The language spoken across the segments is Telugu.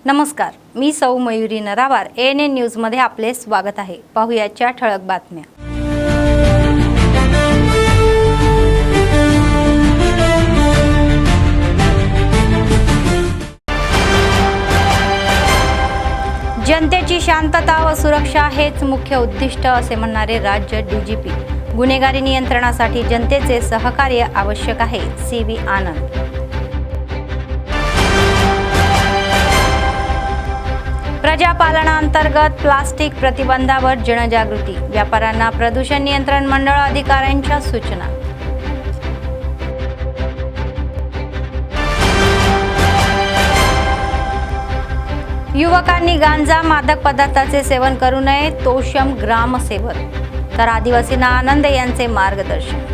नमस्कार, मी सौ मयुरी नरावार ANN न्यूजमध्ये आपले स्वागत आहे। पाहुयाच्या ठळक बातम्या। जनतेची शांतता व सुरक्षा हेच मुख्य उद्दिष्ट असे म्हणणारे राज्य DGP। गुन्हेगारी नियंत्रणासाठी जनतेचे सहकार्य आवश्यक आहे, CV आनंद। प्रजापालनांतर्गत प्लास्टिक प्रतिबंधावर जनजागृती, व्यापाऱ्यांना प्रदूषण नियंत्रण मंडळ अधिकाऱ्यांच्या सूचना। युवकांनी गांजा मादक पदार्थाचे सेवन करू नये, तोषम ग्रामसेवक। तर आदिवासींना आनंद यांचे मार्गदर्शन।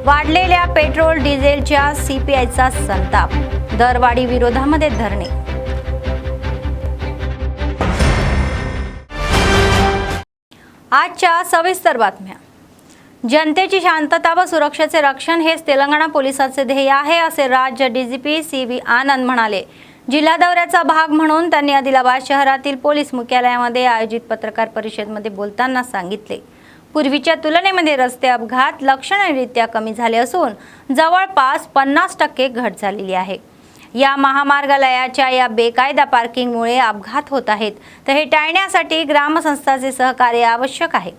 वाढलेल्या पेट्रोल डिझेलच्या CPIचा संताप, दरवाढी विरोधामध्ये धरणे। आजच्या सविस्तर बातम्या। जनतेची शांतता व सुरक्षेचे रक्षण हेच तेलंगणा पोलिसांचे ध्येय आहे, असे राज्य DGP CV आनंद म्हणाले। जिल्हा दौऱ्याचा भाग म्हणून त्यांनी आदिलाबाद शहरातील पोलीस मुख्यालयामध्ये आयोजित पत्रकार परिषदेमध्ये बोलताना सांगितले, पूर्वीच्या तुलनेमध्ये रस्ते अपघात लक्षणीयरित्या कमी झाले असून जवळपास 50% घट झालेली आहे। या महामार्गालयाच्या या बेकायदा पार्किंगमुळे अपघात होत आहेत, तर हे टाळण्यासाठी ग्रामस्थांचे सहकार्य आवश्यक आहे।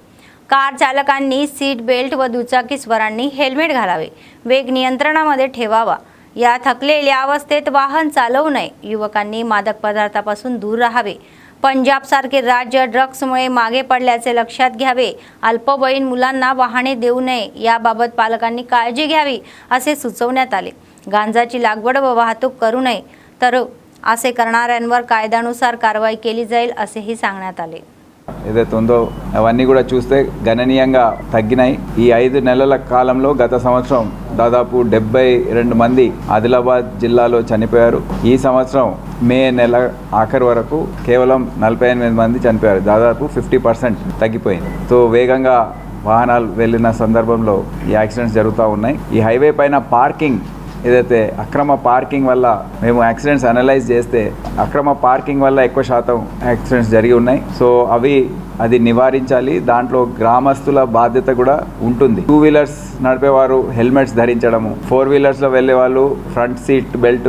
कार चालकांनी सीट बेल्ट व दुचाकीस्वारांनी हेल्मेट घालावे, वेग नियंत्रणामध्ये ठेवावा, या थकलेल्या अवस्थेत वाहन चालवू नये, युवकांनी मादक पदार्थापासून दूर राहावे, पंजाब सारखे राज्य ड्रग्समुळे मागे पडल्याचे लक्षात घ्यावे, अल्पवयीन मुलांना वाहने देऊ नये, याबाबत पालकांनी काळजी घ्यावी असे सुचवण्यात आले। गांजाची लागवड व वाहतूक करू नये, तर असे करणाऱ्यांवर कायद्यानुसार कारवाई केली जाईल असेही सांगण्यात आले। ఏదైతే ఉందో అవన్నీ కూడా చూస్తే గణనీయంగా తగ్గినాయి। ఈ 5 నెలల కాలంలో గత సంవత్సరం దాదాపు 72 మంది ఆదిలాబాద్ జిల్లాలో చనిపోయారు। ఈ సంవత్సరం మే నెల ఆఖరి వరకు కేవలం 48 మంది చనిపోయారు, దాదాపు 50% తగ్గిపోయింది। సో వేగంగా వాహనాలు వెళ్ళిన సందర్భంలో ఈ యాక్సిడెంట్స్ జరుగుతూ ఉన్నాయి। ఈ హైవే పైన పార్కింగ్ ఏదైతే అక్రమ పార్కింగ్ వల్ల మేము యాక్సిడెంట్స్ అనలైజ్ చేస్తే అక్రమ పార్కింగ్ వల్ల ఎక్కువ శాతం యాక్సిడెంట్స్ జరిగి ఉన్నాయి। సో అది నివారించాలి, దాంట్లో గ్రామస్తుల బాధ్యత కూడా ఉంటుంది। 2 వీలర్స్ నడిపేవారు హెల్మెట్స్ ధరించడము, 4 వీలర్స్లో వెళ్ళే వాళ్ళు front seat belt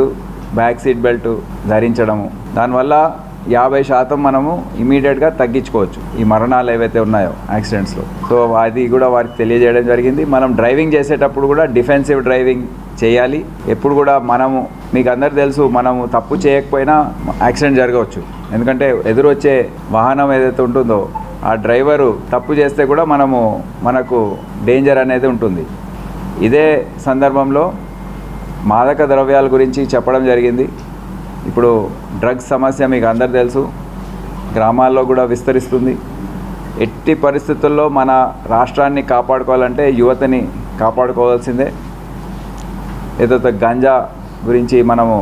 back seat belt ధరించడము, దానివల్ల 50% మనము ఇమీడియట్గా తగ్గించుకోవచ్చు ఈ మరణాలు ఏవైతే ఉన్నాయో యాక్సిడెంట్స్లో। సో అది కూడా వారికి తెలియజేయడం జరిగింది। మనం డ్రైవింగ్ చేసేటప్పుడు కూడా డిఫెన్సివ్ డ్రైవింగ్ చేయాలి। ఎప్పుడు కూడా మనము, మీకు అందరు తెలుసు, మనము తప్పు చేయకపోయినా యాక్సిడెంట్ జరగవచ్చు, ఎందుకంటే ఎదురు వచ్చే వాహనం ఏదైతే ఉంటుందో ఆ డ్రైవరు తప్పు చేస్తే కూడా మనకు డేంజర్ అనేది ఉంటుంది। ఇదే సందర్భంలో మాదక ద్రవ్యాల గురించి చెప్పడం జరిగింది। ఇప్పుడు డ్రగ్స్ సమస్య మీకు అందరు తెలుసు, గ్రామాల్లో కూడా విస్తరిస్తుంది। ఎట్టి పరిస్థితుల్లో మన రాష్ట్రాన్ని కాపాడుకోవాలంటే యువతని కాపాడుకోవాల్సిందే। ఏదైతే గంజా గురించి మనము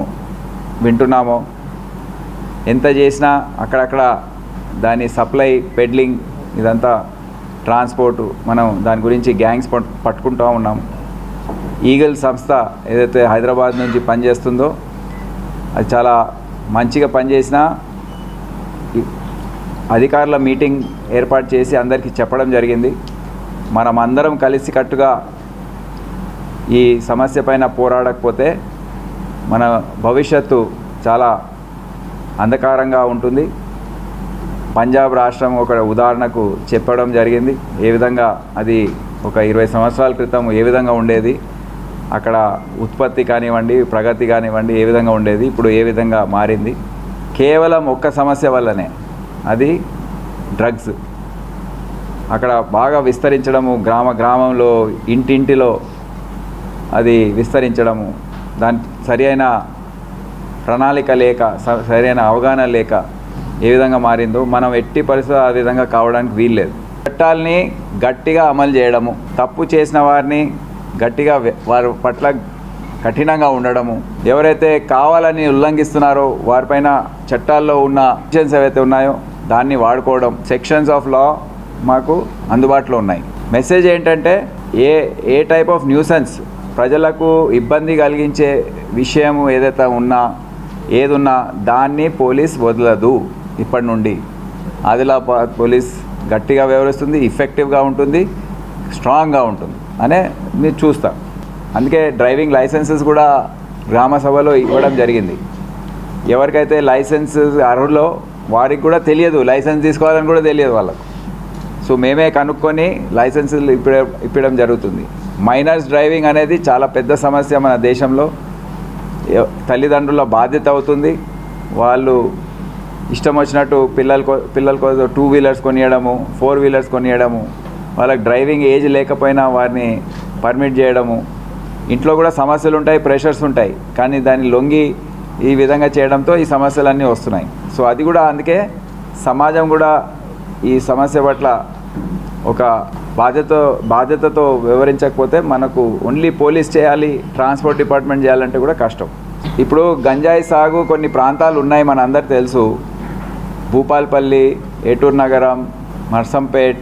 వింటున్నామో, ఎంత చేసినా అక్కడక్కడ దాని సప్లై, పెడ్లింగ్, ఇదంతా ట్రాన్స్పోర్టు, మనం దాని గురించి గ్యాంగ్స్ పట్టుకుంటూ ఉన్నాము। ఈగల్ సంస్థ ఏదైతే హైదరాబాద్ నుంచి పనిచేస్తుందో అది చాలా మంచిగా పనిచేసిన అధికారుల మీటింగ్ ఏర్పాటు చేసి అందరికీ చెప్పడం జరిగింది। మనం అందరం కలిసికట్టుగా ఈ సమస్య పైన పోరాడకపోతే మన భవిష్యత్తు చాలా అంధకారంగా ఉంటుంది। పంజాబ్ రాష్ట్రం ఒక ఉదాహరణకు చెప్పడం జరిగింది, ఏ విధంగా అది ఒక 20 సంవత్సరాల క్రితం ఏ విధంగా ఉండేది, అక్కడ ఉత్పత్తి కానివ్వండి, ప్రగతి కానివ్వండి ఏ విధంగా ఉండేది, ఇప్పుడు ఏ విధంగా మారింది, కేవలం ఒక్క సమస్య వల్లనే, అది డ్రగ్స్ అక్కడ బాగా విస్తరించడము, గ్రామంలో ఇంటింటిలో అది విస్తరించడము, దాని సరైన ప్రణాళిక లేక, సరైన అవగాహన లేక ఏ విధంగా మారిందో మనం ఎట్టి పరిస్థితుల్లో ఆ విధంగా కావడానికి వీల్లేదు। చట్టాలని గట్టిగా అమలు చేయడము, తప్పు చేసిన వారిని గట్టిగా వారి పట్ల కఠినంగా ఉండడము, ఎవరైతే కావాలని ఉల్లంఘిస్తున్నారో వారిపైన చట్టాల్లో ఉన్న సెక్షన్స్ ఏవైతే ఉన్నాయో దాన్ని వాడుకోవడం, సెక్షన్స్ ఆఫ్ లా మాకు అందుబాటులో ఉన్నాయి। మెసేజ్ ఏంటంటే ఏ టైప్ ఆఫ్ న్యూసెన్స్ ప్రజలకు ఇబ్బంది కలిగించే విషయం ఏదున్నా దాన్ని పోలీస్ వదలదు. ఇప్పటి నుండి ఆదిలాబాద్ పోలీస్ గట్టిగా వ్యవహరిస్తుంది, ఎఫెక్టివ్గా ఉంటుంది, స్ట్రాంగ్గా ఉంటుంది అనే మీరు చూస్తాం. అందుకే డ్రైవింగ్ లైసెన్సెస్ కూడా గ్రామ సభలో ఇవ్వడం జరిగింది. ఎవరికైతే లైసెన్స్ అర్హులో వారికి కూడా తెలియదు, లైసెన్స్ తీసుకోవాలని కూడా తెలియదు వాళ్ళకు. సో మేమే కనుక్కొని లైసెన్సులు ఇప్పడం జరుగుతుంది. మైనర్స్ డ్రైవింగ్ అనేది చాలా పెద్ద సమస్య మన దేశంలో. తల్లిదండ్రుల బాధ్యత అవుతుంది. వాళ్ళు ఇష్టం వచ్చినట్టు పిల్లల కోసం 2 వీలర్స్ కొనియడము, 4 వీలర్స్ కొనియడము, వాళ్ళకి డ్రైవింగ్ ఏజ్ లేకపోయినా వారిని పర్మిట్ చేయడము. ఇంట్లో కూడా సమస్యలు ఉంటాయి, ప్రెషర్స్ ఉంటాయి, కానీ దాన్ని లొంగి ఈ విధంగా చేయడంతో ఈ సమస్యలన్నీ వస్తున్నాయి. సో అది కూడా అందుకే సమాజం కూడా ఈ సమస్య పట్ల ఒక బాధ్యతతో వివరించకపోతే మనకు ఓన్లీ పోలీస్ చేయాలి, ట్రాన్స్పోర్ట్ డిపార్ట్మెంట్ చేయాలంటే కూడా కష్టం. ఇప్పుడు గంజాయి సాగు కొన్ని ప్రాంతాలు ఉన్నాయి, మన అందరికి తెలుసు. భూపాల్పల్లి, ఏటూరు నగరం, నర్సంపేట్,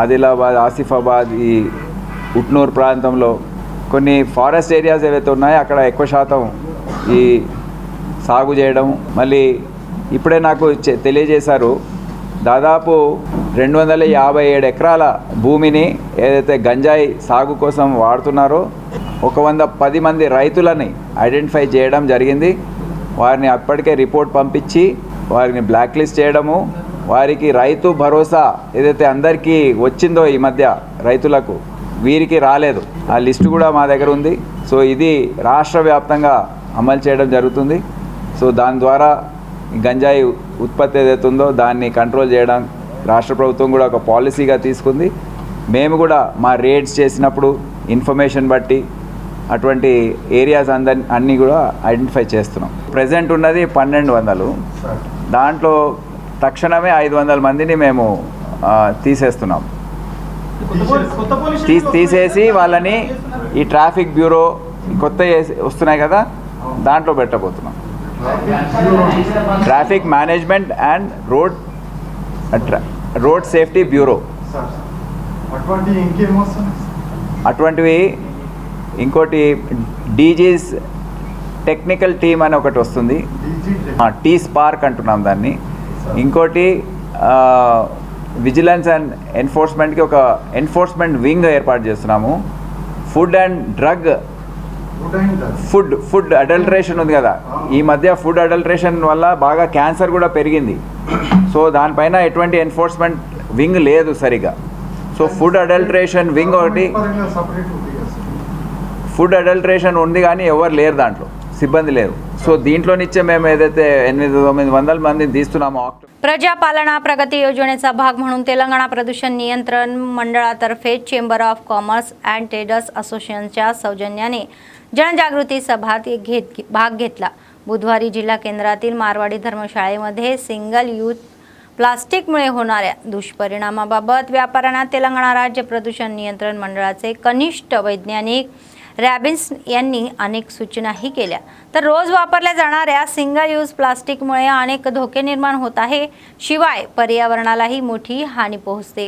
ఆదిలాబాద్, ఆసిఫాబాద్, ఈ ఉట్నూరు ప్రాంతంలో కొన్ని ఫారెస్ట్ ఏరియాస్ ఏవైతే ఉన్నాయో అక్కడ ఎక్కువ శాతం ఈ సాగు చేయడం. మళ్ళీ ఇప్పుడే నాకు తెలియజేశారు, దాదాపు 257 ఎకరాల భూమిని ఏదైతే గంజాయి సాగు కోసం వాడుతున్నారో 110 మంది రైతులని ఐడెంటిఫై చేయడం జరిగింది. వారిని అప్పటికే రిపోర్ట్ పంపించి వారిని బ్లాక్ లిస్ట్ చేయడము, వారికి రైతు భరోసా ఏదైతే అందరికీ వచ్చిందో ఈ మధ్య రైతులకు, వీరికి రాలేదు. ఆ లిస్టు కూడా మా దగ్గర ఉంది. సో ఇది రాష్ట్ర వ్యాప్తంగా అమలు చేయడం జరుగుతుంది. సో దాని ద్వారా గంజాయి ఉత్పత్తి ఏదైతే ఉందో దాన్ని కంట్రోల్ చేయడం రాష్ట్ర ప్రభుత్వం కూడా ఒక పాలసీగా తీసుకుంది. మేము కూడా మా రేడ్స్ చేసినప్పుడు ఇన్ఫర్మేషన్ బట్టి అటువంటి ఏరియాస్ అన్నీ కూడా ఐడెంటిఫై చేస్తున్నాం. ప్రజెంట్ ఉన్నది 1200. దాంట్లో తక్షణమే 500 మందిని మేము తీసేస్తున్నాం. తీసేసి వాళ్ళని ఈ ట్రాఫిక్ బ్యూరో కొత్త వస్తున్నాయి కదా దాంట్లో పెట్టబోతున్నాం. Traffic management and road safety bureau. అటువంటివి ఇంకోటి డీజీస్ టెక్నికల్ టీమ్ అని ఒకటి వస్తుంది, టీ స్పార్క్ అంటున్నాం దాన్ని. ఇంకోటి విజిలెన్స్ అండ్ ఎన్ఫోర్స్మెంట్కి ఒక ఎన్ఫోర్స్మెంట్ వింగ్ ఏర్పాటు చేస్తున్నాము. ఫుడ్ అడల్టరేషన్ ఉంది కదా, ఈ మధ్య ఫుడ్ అడల్టరేషన్ వల్ల బాగా క్యాన్సర్ కూడా పెరిగింది. సో దానిపైన ఎటువంటి ఎన్ఫోర్స్మెంట్ వింగ్ లేదు సరిగా. సో ఫుడ్ అడల్టరేషన్ వింగ్ ఒకటి, ఫుడ్ అడల్టరేషన్ ఉంది కానీ ఎవరు లేరు దాంట్లో, సిబ్బంది లేరు. సో దీంట్లోనిచ్చే మేము ఏదైతే 800-900 मंदिर తీస్తున్నామో. प्रजापालना प्रगती योजनेचा भाग म्हणून तेलंगणा प्रदूषण नियंत्रण मंडळातर्फे chamber of commerce and traders असोसिएशनच्या सौजन्याने जनजागृती सभात भाग घेतला. बुधवारी जिल्हा केंद्रातील मारवाडी धर्मशाळेमध्ये सिंगल यूज प्लास्टिकमुळे होणाऱ्या दुष्परिणामाबाबत व्यापाऱ्यांना तेलंगणा राज्य प्रदूषण नियंत्रण मंडळाचे कनिष्ठ वैज्ञानिक रॅबिन्स यांनी अनेक सूचनाही केल्या. तर रोज वापरल्या जाणाऱ्या सिंगल यूज प्लास्टिकमुळे अनेक धोके निर्माण होत आहे, शिवाय पर्यावरणालाही मोठी हानी पोहोचते.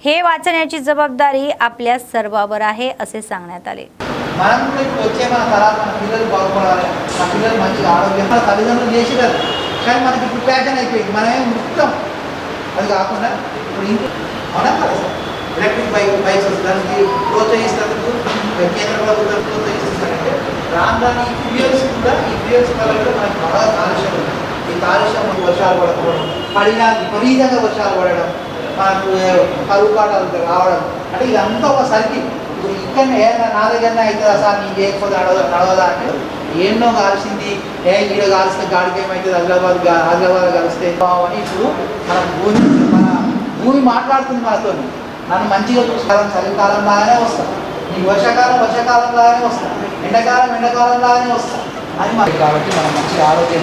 हे वाचण्याची जबाबदारी आपल्या सर्वांवर आहे असे सांगण्यात आले. మనం కూడా ఇప్పుడు వచ్చే మన తరాలు మన పిల్లలు బాగుపడాలి, మన పిల్లలు మంచిగా ఆరోగ్యం, మన తల్లిదండ్రులు చేసేదారు. కానీ మనకి ఇప్పుడు ప్యాషన్ అయిపోయింది, మనమే మొత్తం అది కాకుండా ఇప్పుడు ఇంట్లో మనం కదా సార్ ఎలక్ట్రిక్ బైక్స్ దానికి ప్రోత్సహిస్తున్నందుకు కేంద్ర ప్రభుత్వం ప్రోత్సహిస్తున్నారంటే రాను ఈ ఫ్యూయల్స్ వల్ల కూడా మనకు బాగా కాలుష్యం ఉంది. ఈ కాలుష్యం వర్షాలు పడకపోవడం, పడినా విపరీతంగా వర్షాలు పడడం, మనకు కరువు కాటాలు రావడం, అంటే ఇదంతా ఒక సర్కిల్. ఇక్కడ ఏదైనా నా దగ్గరనే అవుతుందా సార్, నీకు చేయకపోతే నడవదా అంటే ఎన్నో కాల్సింది, ఈడ కాల్స్తే గాడికి ఏమవుతుంది, ఆదిలాబాద్ కలిస్తే అని ఇప్పుడు మన భూమి మాట్లాడుతుంది మనతో. నన్ను మంచిగా చూసుకోవాలని చలికాలం లాగానే వస్తాను, నీకు వర్షాకాలం లాగానే వస్తాను, ఎండాకాలం లాగానే వస్తాను అని మరి. కాబట్టి మనం మంచిగా ఆరోగ్యం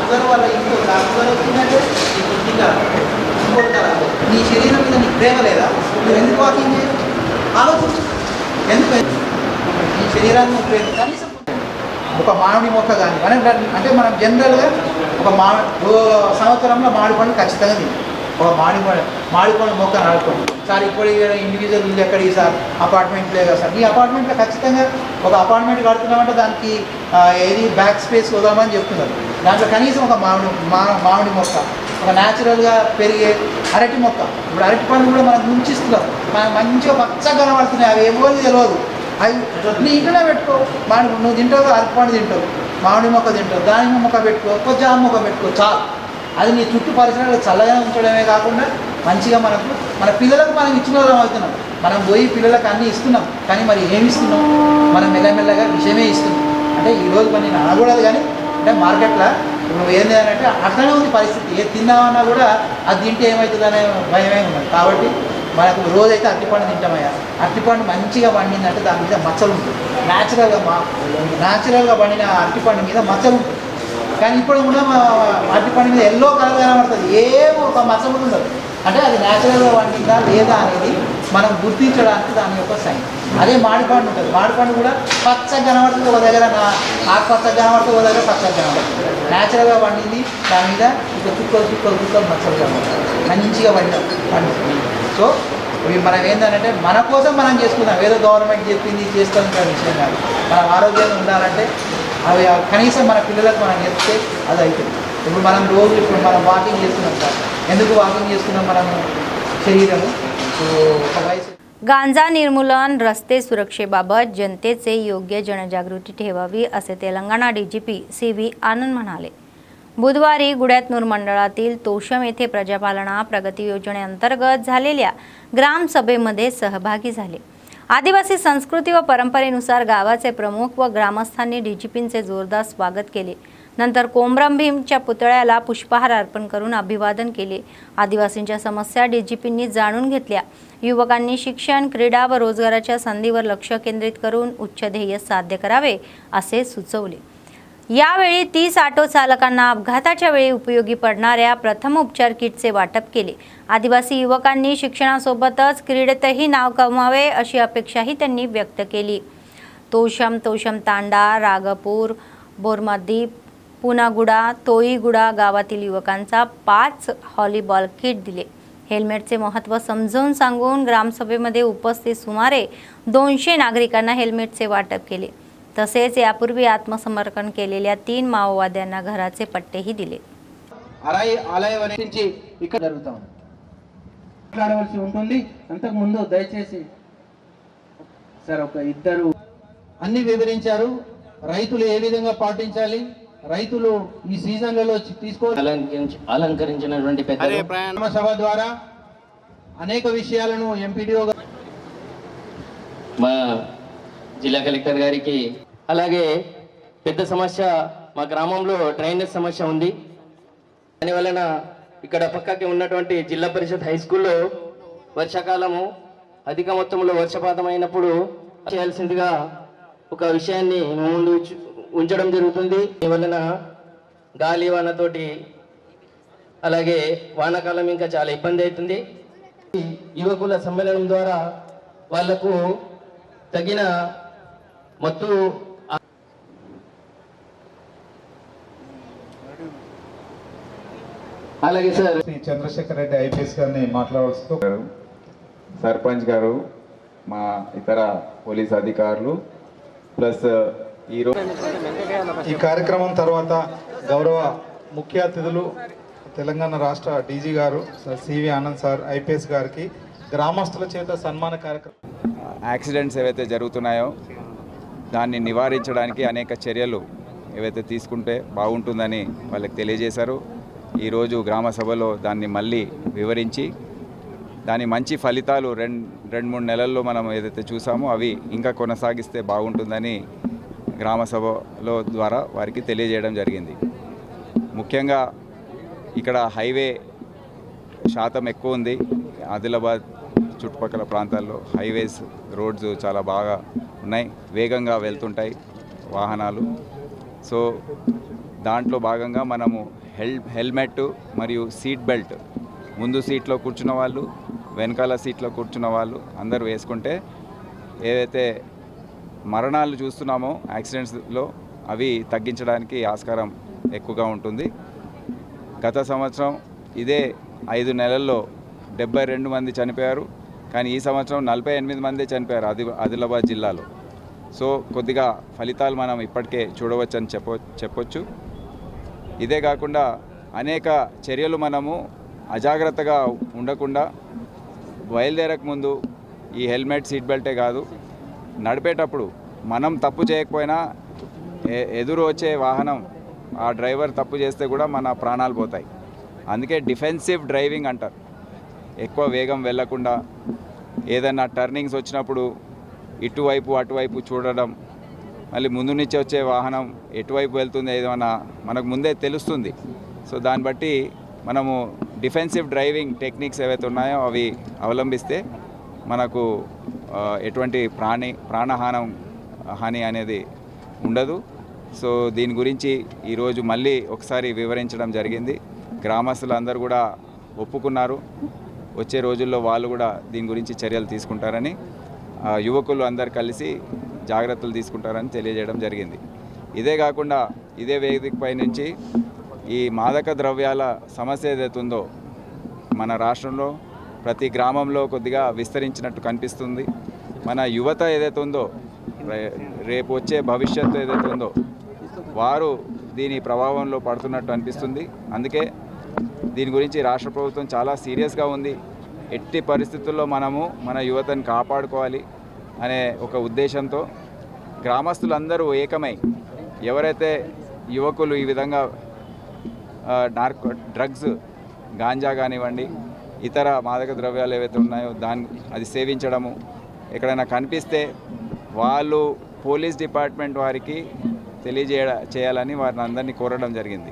షుగర్ వల్ల ఇంకో షుగర్ వచ్చిందంటే నీ శరీరం మీద నీకు ప్రేమ లేదా? నువ్వు ఎందుకు వాకింగ్ చేయదు? ఆలోచించు, ఎందుకు నీ శరీరాన్ని ప్రేమ. కనీసం ఒక మామిడి మొక్క కానీ అంటే మనం జనరల్గా ఒక సంవత్సరంలో మామిడి పండు ఖచ్చితంగా తింటాం. ఒక మాడిపండు మొక్క నాటుకోండి సార్. ఇప్పుడు ఇండివిజువల్ ఇల్లు ఎక్కడికి సార్, అపార్ట్మెంట్లే కదా సార్. ఈ అపార్ట్మెంట్లో ఖచ్చితంగా ఒక అపార్ట్మెంట్ కడుతున్నామంటే దానికి ఏది బ్యాక్ స్పేస్ వదామని చెప్తున్నారు. దాంట్లో కనీసం ఒక మామిడి మొక్క, ఒక న్యాచురల్గా పెరిగే అరటి మొక్క. ఇప్పుడు అరటి పండ్లు కూడా మనం ముంచిస్తున్నాం, మనం మంచిగా పచ్చగా కనబడుతున్నాయి. అవి ఏమో తెలియదు, అవి నీ ఇంట్లోనే పెట్టుకో. నువ్వు తింటావు, అరటి పండు తింటావు, మామిడి మొక్క తింటావు, దానిమ్మ మొక్క పెట్టుకో, ఒక జామ మొక్క పెట్టుకో, చాలు. అది నీ చుట్టూ పరిసరాలు చల్లగా ఉంచడమే కాకుండా మంచిగా మన పిల్లలకు మనం ఇచ్చిన వాళ్ళం అవుతున్నాం. మనం పోయి పిల్లలకు అన్నీ ఇస్తున్నాం, కానీ మరి ఏమి ఇస్తున్నాం? మనం మెల్లమెల్లగా విషయమే ఇస్తున్నాం. అంటే ఈరోజు మరి నేను అనకూడదు, కానీ అంటే మార్కెట్లో ఇప్పుడు ఏంది అని అంటే అట్లనే ఉంది పరిస్థితి. ఏది తిన్నామన్నా కూడా అది తింటే ఏమవుతుందనే భయమే ఉన్నది. కాబట్టి మనకు రోజైతే అరటిపండు తింటామయ్యా. అరటిపండు మంచిగా పండిందంటే దాని మీద మచ్చలు ఉంటుంది. న్యాచురల్గా పండిన అరటిపండు మీద మచ్చలు ఉంటుంది. కానీ ఇప్పుడు కూడా అరటిపండు మీద ఎల్లో కలర్ కనబడుతుంది, ఏమో ఒక మచ్చ కూడా ఉండదు. అంటే అది న్యాచురల్గా పండిందా లేదా అనేది మనం గుర్తించడానికి దాని యొక్క సైన్. అదే మామిడిపండు ఉంటుంది, మామిడిపండు కూడా పచ్చగా కనబడుతుంది, ఒక దగ్గర ఆకుపచ్చగా కనబడుతుంది, ఒక దగ్గర పచ్చగా కనబడుతుంది. న్యాచురల్గా పండింది, దాని మీద ఇక చుక్కలు మచ్చలు కనబడుతుంది, మంచిగా పండుతుంది. సో ఇవి మనం ఏంటంటే మన కోసం మనం చేసుకుందాం. ఏదో గవర్నమెంట్ చెప్పింది చేస్తాం విషయం కాదు. మనం ఆరోగ్యంగా ఉండాలంటే అవి కనీసం మన పిల్లలకు మనం నేర్పితే అది అవుతుంది. ఇప్పుడు మనం వాకింగ్ చేస్తున్నాం సార్. ఎందుకు వాకింग చేస్తున్నాం? మనము शरीरము ఒక వయసు. गांजा निर्मूलन, रस्ते सुरक्षेबाबत जनतेचे योग्य जनजागृती ठेवावी असे तेलंगणा डीजीपी CV आनंद म्हणाले. बुधवारी गुड्यातनूर मंडळातील तोषम येथे प्रजापालना प्रगती योजनेअंतर्गत झालेल्या ग्रामसभेमध्ये सहभागी झाले. आदिवासी संस्कृती व परंपरेनुसार गावाचे प्रमुख व ग्रामस्थांनी डीजीपींचे जोरदार स्वागत केले. नंतर कोमरम भीमच्या पुतळ्याला पुष्पहार अर्पण करून अभिवादन केले. आदिवासींच्या समस्या डीजीपींनी जाणून घेतल्या. युवकांनी शिक्षण, क्रीडा व रोजगाराच्या संधीवर लक्ष केंद्रित करून उच्च ध्येय साध्य करावे असे सुचवले. यावेळी 30 ऑटो चालकांना अपघाताच्या वेळी उपयोगी पडणाऱ्या प्रथम उपचार किटचे वाटप केले. आदिवासी युवकांनी शिक्षणासोबतच क्रीडेतही नाव कमवावे अशी अपेक्षाही त्यांनी व्यक्त केली. तोषम तांडा, रागपूर, बोरमादीप, पुनागुडा, तोईगुडा गावातील युवकांचा 5 हॉलीबॉल किट दिले. हेल्मेटचे महत्त्व समजावून सांगून ग्रामसभेमध्ये उपस्थित सुमारे 200 नागरिकांना हेल्मेटचे वाटप केले. तसेच यापूर्वी आत्मसमर्पण केलेल्या 3 माओवाद्यांना घराचे पट्टेही दिले. ఆలయం నుంచి ఇక్కడ జరుగుతాం మాట్లాడవలసి ఉంటుంది. అంతకు ముందు దయచేసి సార్ ఒక ఇద్దరు అన్ని వివరించారు. రైతులు ఏ విధంగా పాటించాలి, రైతులు ఈ సీజన్లలో అలంకరించినటువంటి పెద్ద సభ ద్వారా అనేక విషయాలను ఎంపీడీఓ మా జిల్లా కలెక్టర్ గారికి, అలాగే పెద్ద సమస్య మా గ్రామంలో డ్రైనేజ్ సమస్య ఉంది. దానివలన ఇక్కడ పక్కకి ఉన్నటువంటి జిల్లా పరిషత్ హై స్కూల్లో వర్షాకాలము అధిక మొత్తంలో వర్షపాతం అయినప్పుడు చేయాల్సిందిగా ఒక విషయాన్ని ముందు ఉంచడం జరుగుతుంది. దీనివలన గాలి వానతోటి అలాగే వానాకాలం ఇంకా చాలా ఇబ్బంది అవుతుంది. యువకుల సమ్మేళనం ద్వారా వాళ్లకు తగిన మత్తు అలాగే సార్ శ్రీ చంద్రశేఖర్ రెడ్డి ఐపీఎస్ గారిని మాట్లాడవలసి సర్పంచ్ గారు, మా ఇతర పోలీస్ అధికారులు ప్లస్ ఈ కార్యక్రమం తర్వాత గౌరవ ముఖ్య అతిథులు తెలంగాణ రాష్ట్ర డీజీ గారు CV ఆనంద్ సార్ ఐపీఎస్ గారికి గ్రామస్తుల చేత సన్మాన కార్యక్రమం. యాక్సిడెంట్స్ ఏవైతే జరుగుతున్నాయో దాన్ని నివారించడానికి అనేక చర్యలు ఏవైతే తీసుకుంటే బాగుంటుందని వాళ్ళకి తెలియజేశారు. ఈరోజు గ్రామ సభలో దాన్ని మళ్ళీ వివరించి దాని మంచి ఫలితాలు 2-3 నెలల్లో మనం ఏదైతే చూసామో అవి ఇంకా కొనసాగిస్తే బాగుంటుందని గ్రామ సభలో ద్వారా వారికి తెలియజేయడం జరిగింది. ముఖ్యంగా ఇక్కడ హైవే శాతం ఎక్కువ ఉంది. ఆదిలాబాద్ చుట్టుపక్కల ప్రాంతాల్లో హైవేస్, రోడ్స్ చాలా బాగా ఉన్నాయి, వేగంగా వెళ్తుంటాయి వాహనాలు. సో దాంట్లో భాగంగా మనము హెల్మెట్ మరియు సీట్ బెల్ట్, ముందు సీట్లో కూర్చున్న వాళ్ళు, వెనకాల సీట్లో కూర్చున్న వాళ్ళు అందరూ వేసుకుంటే ఏదైతే మరణాలు చూస్తున్నామో యాక్సిడెంట్స్లో అవి తగ్గించడానికి ఆస్కారం ఎక్కువగా ఉంటుంది. గత సంవత్సరం ఇదే 5 నెలల్లో 72 మంది చనిపోయారు. కానీ ఈ సంవత్సరం 48 మంది చనిపోయారు ఆదిలాబాద్ జిల్లాలో. సో కొద్దిగా ఫలితాలు మనం ఇప్పటికే చూడవచ్చని చెప్పొచ్చు. ఇదే కాకుండా అనేక చర్యలు మనము అజాగ్రత్తగా ఉండకుండా బయలుదేరక ముందు ఈ హెల్మెట్, సీట్ బెల్టే కాదు, నడిపేటప్పుడు మనం తప్పు చేయకపోయినా ఎదురు వచ్చే వాహనం ఆ డ్రైవర్ తప్పు చేస్తే కూడా మన ప్రాణాలు పోతాయి. అందుకే డిఫెన్సివ్ డ్రైవింగ్ అంటారు. ఎక్కువ వేగం వెళ్ళకుండా ఏదైనా టర్నింగ్స్ వచ్చినప్పుడు ఇటువైపు అటువైపు చూడడం, మళ్ళీ ముందు నుంచి వచ్చే వాహనం ఎటువైపు వెళ్తుంది ఏదైనా మనకు ముందే తెలుస్తుంది. సో దాన్ని బట్టి మనము డిఫెన్సివ్ డ్రైవింగ్ టెక్నిక్స్ ఏవైతే ఉన్నాయో అవి అవలంబిస్తే మనకు ఎటువంటి హాని అనేది ఉండదు. సో దీని గురించి ఈరోజు మళ్ళీ ఒకసారి వివరించడం జరిగింది. గ్రామస్తులందరూ కూడా ఒప్పుకున్నారు. వచ్చే రోజుల్లో వాళ్ళు కూడా దీని గురించి చర్యలు తీసుకుంటారని, యువకులు అందరు కలిసి జాగ్రత్తలు తీసుకుంటారని తెలియజేయడం జరిగింది. ఇదే కాకుండా ఇదే వేదికపై నుంచి ఈ మాదక ద్రవ్యాల సమస్య ఏదైతుందో మన రాష్ట్రంలో ప్రతి గ్రామంలో కొద్దిగా విస్తరించినట్టు కనిపిస్తుంది. మన యువత ఏదైతే ఉందో, రేపు వచ్చే భవిష్యత్తు ఏదైతే ఉందో వారు దీని ప్రభావంలో పడుతున్నట్టు అనిపిస్తుంది. అందుకే దీని గురించి రాష్ట్ర ప్రభుత్వం చాలా సీరియస్గా ఉంది. ఎట్టి పరిస్థితుల్లో మనము మన యువతను కాపాడుకోవాలి అనే ఒక ఉద్దేశంతో గ్రామస్తులందరూ ఏకమై ఎవరైతే యువకులు ఈ విధంగా డ్రగ్స్, గాంజా కానివ్వండి, ఇతర మాదక ద్రవ్యాలు ఏవైతే ఉన్నాయో అది సేవించడము ఎక్కడైనా కనిపిస్తే వాళ్ళు పోలీస్ డిపార్ట్మెంట్ వారికి చేయాలని వారిని అందరినీ కోరడం జరిగింది.